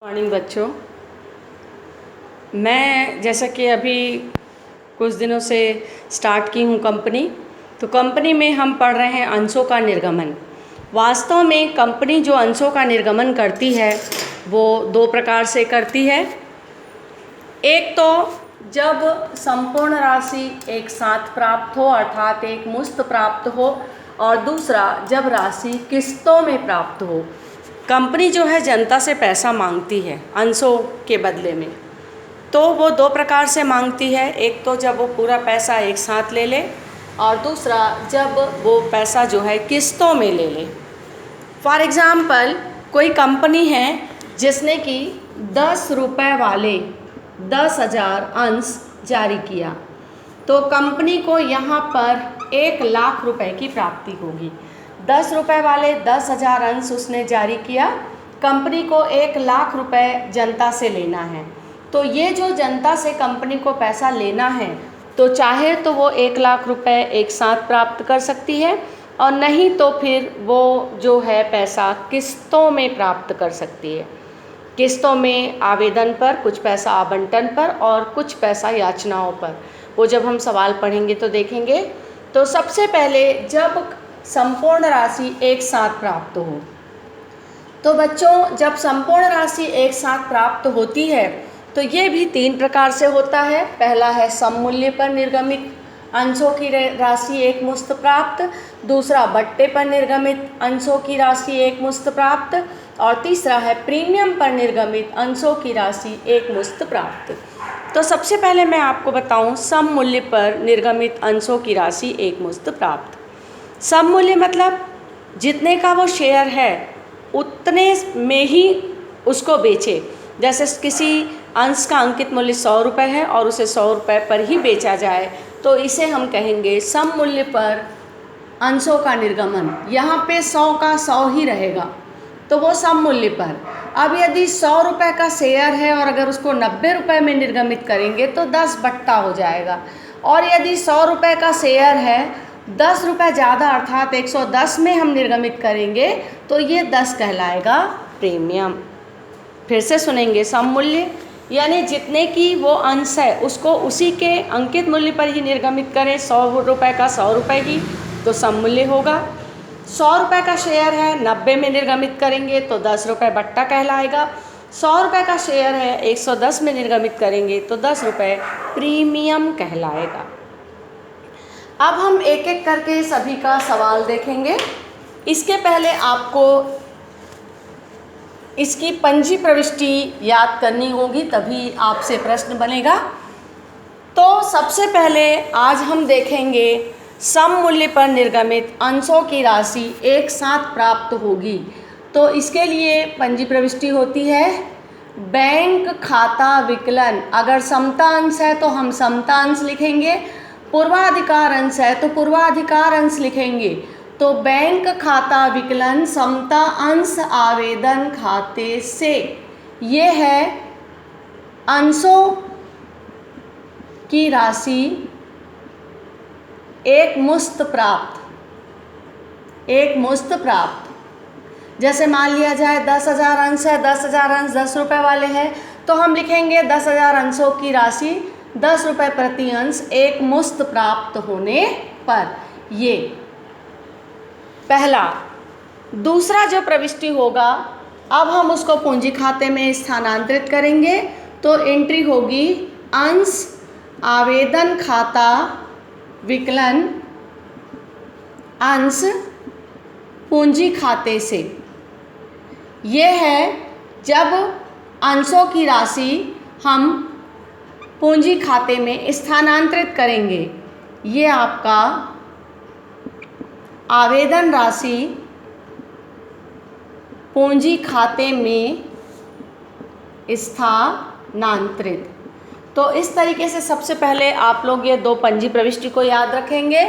Morning बच्चों, मैं जैसा कि अभी कुछ दिनों से स्टार्ट की हूँ कंपनी। तो कंपनी में हम पढ़ रहे हैं अंशों का निर्गमन। वास्तव में कंपनी जो अंशों का निर्गमन करती है वो दो प्रकार से करती है। एक तो जब संपूर्ण राशि एक साथ प्राप्त हो अर्थात एक मुश्त प्राप्त हो, और दूसरा जब राशि किस्तों में प्राप्त हो। कंपनी जो है जनता से पैसा मांगती है अंशों के बदले में, तो वो दो प्रकार से मांगती है। एक तो जब वो पूरा पैसा एक साथ ले ले, और दूसरा जब वो पैसा जो है किस्तों में ले ले। फॉर एग्ज़ाम्पल, कोई कंपनी है जिसने कि 10 रुपये वाले 10,000 अंश जारी किया, तो कंपनी को यहाँ पर 1,00,000 रुपए की प्राप्ति होगी। 10 रुपये वाले 10,000 अंश उसने जारी किया, कंपनी को 1,00,000 रुपए जनता से लेना है। तो ये जो जनता से कंपनी को पैसा लेना है, तो चाहे तो वो 1,00,000 रुपए एक साथ प्राप्त कर सकती है, और नहीं तो फिर वो जो है पैसा किस्तों में प्राप्त कर सकती है। किस्तों में आवेदन पर, कुछ पैसा आवंटन पर और कुछ पैसा याचनाओं पर। वो जब हम सवाल पढ़ेंगे तो देखेंगे। तो सबसे पहले जब संपूर्ण राशि एक साथ प्राप्त हो, तो बच्चों जब संपूर्ण राशि एक साथ प्राप्त होती है तो ये भी 3 प्रकार से होता है। पहला है सममूल्य पर निर्गमित अंशों की राशि एक मुश्त प्राप्त, दूसरा बट्टे पर निर्गमित अंशों की राशि एक मुश्त प्राप्त, और तीसरा है प्रीमियम पर निर्गमित अंशों की राशि एक मुश्त प्राप्त। तो सबसे पहले मैं आपको बताऊं सममूल्य पर निर्गमित अंशों की राशि एक मुश्त प्राप्त। सममूल्य मतलब जितने का वो शेयर है उतने में ही उसको बेचे। जैसे किसी अंश का अंकित मूल्य 100 रुपये है और उसे 100 रुपये पर ही बेचा जाए, तो इसे हम कहेंगे सममूल्य पर अंशों का निर्गमन। यहाँ पे 100 का 100 ही रहेगा, तो वो सममूल्य पर। अब यदि 100 रुपये का शेयर है और अगर उसको 90 रुपये में निर्गमित करेंगे तो 10 बट्टा हो जाएगा। और यदि 100 रुपये का शेयर है, 10 रुपये ज़्यादा अर्थात 110 में हम निर्गमित करेंगे तो ये 10 कहलाएगा प्रीमियम। फिर से सुनेंगे, सममूल्य यानी जितने की वो अंश है उसको उसी के अंकित मूल्य पर ही निर्गमित करें। 100 रुपये का 100 रुपये ही तो सममूल्य होगा। 100 रुपये का शेयर है, 90 में निर्गमित करेंगे तो 10 रुपये बट्टा कहलाएगा। 100 रुपये का शेयर है, 110 में निर्गमित करेंगे तो 10 रुपये प्रीमियम कहलाएगा। अब हम एक एक करके सभी का सवाल देखेंगे। इसके पहले आपको इसकी पंजी प्रविष्टि याद करनी होगी, तभी आपसे प्रश्न बनेगा। तो सबसे पहले आज हम देखेंगे सममूल्य पर निर्गमित अंशों की राशि एक साथ प्राप्त होगी। तो इसके लिए पंजी प्रविष्टि होती है बैंक खाता विकलन। अगर समता अंश है तो हम समता अंश लिखेंगे, पूर्वाधिकार अंश है तो पूर्वाधिकार अंश लिखेंगे। तो बैंक खाता विकलन समता अंश आवेदन खाते से, ये है अंशों की राशि एक मुश्त प्राप्त। एक मुश्त प्राप्त जैसे मान लिया जाए 10,000 अंश है, 10,000 अंश 10 रुपये वाले हैं, तो हम लिखेंगे 10,000 अंशों की राशि 10 रुपये प्रति अंश एक मुश्त प्राप्त होने पर। ये पहला। दूसरा जो प्रविष्टि होगा, अब हम उसको पूंजी खाते में स्थानांतरित करेंगे, तो एंट्री होगी अंश आवेदन खाता विकलन अंश पूंजी खाते से। ये है जब अंशों की राशि हम पूंजी खाते में स्थानांतरित करेंगे। ये आपका आवेदन राशि पूंजी खाते में स्थानांतरित। तो इस तरीके से सबसे पहले आप लोग ये दो पंजी प्रविष्टि को याद रखेंगे।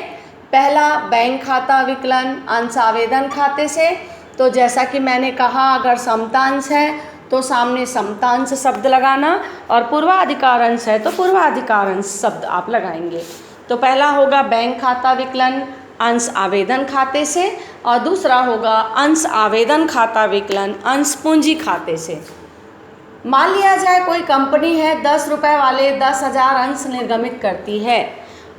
पहला बैंक खाता विकलन अंश आवेदन खाते से, तो जैसा कि मैंने कहा अगर समतांश है तो सामने समतांश शब्द लगाना, और पूर्वाधिकार अंश है तो पूर्वाधिकार अंश शब्द आप लगाएंगे। तो पहला होगा बैंक खाता विकलन अंश आवेदन खाते से, और दूसरा होगा अंश आवेदन खाता विकलन अंश पूंजी खाते से। मान लिया जाए कोई कंपनी है 10 रुपये वाले 10,000 अंश निर्गमित करती है।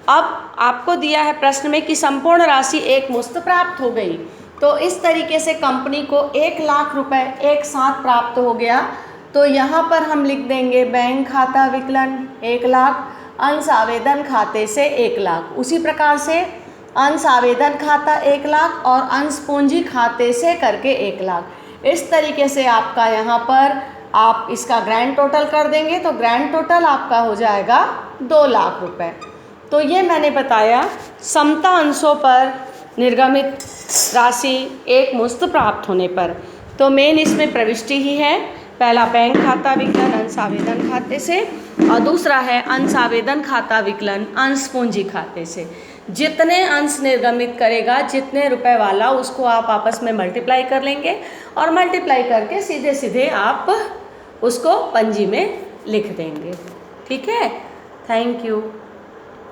अब आपको दिया है प्रश्न में कि संपूर्ण राशि एक मुश्त प्राप्त हो गई, तो इस तरीके से कंपनी को 1,00,000 रुपये एक साथ प्राप्त हो गया। तो यहाँ पर हम लिख देंगे बैंक खाता विकलन 1,00,000, अंश आवेदन खाते से 1,00,000। उसी प्रकार से अंश आवेदन खाता 1,00,000 और अंश पूंजी खाते से करके 1,00,000। इस तरीके से आपका यहाँ पर आप इसका ग्रैंड टोटल कर देंगे तो ग्रैंड टोटल आपका हो जाएगा 2,00,000 रुपये। तो ये मैंने बताया समता अंशों पर निर्गमित राशि एक मुश्त प्राप्त होने पर। तो मेन इसमें प्रविष्टि ही है, पहला बैंक खाता विकलन अंश आवेदन खाते से और दूसरा है अंश आवेदन खाता विकलन अंश पूंजी खाते से। जितने अंश निर्गमित करेगा, जितने रुपए वाला, उसको आप आपस में मल्टीप्लाई कर लेंगे और मल्टीप्लाई करके सीधे सीधे आप उसको पंजी में लिख देंगे। ठीक है, थैंक यू।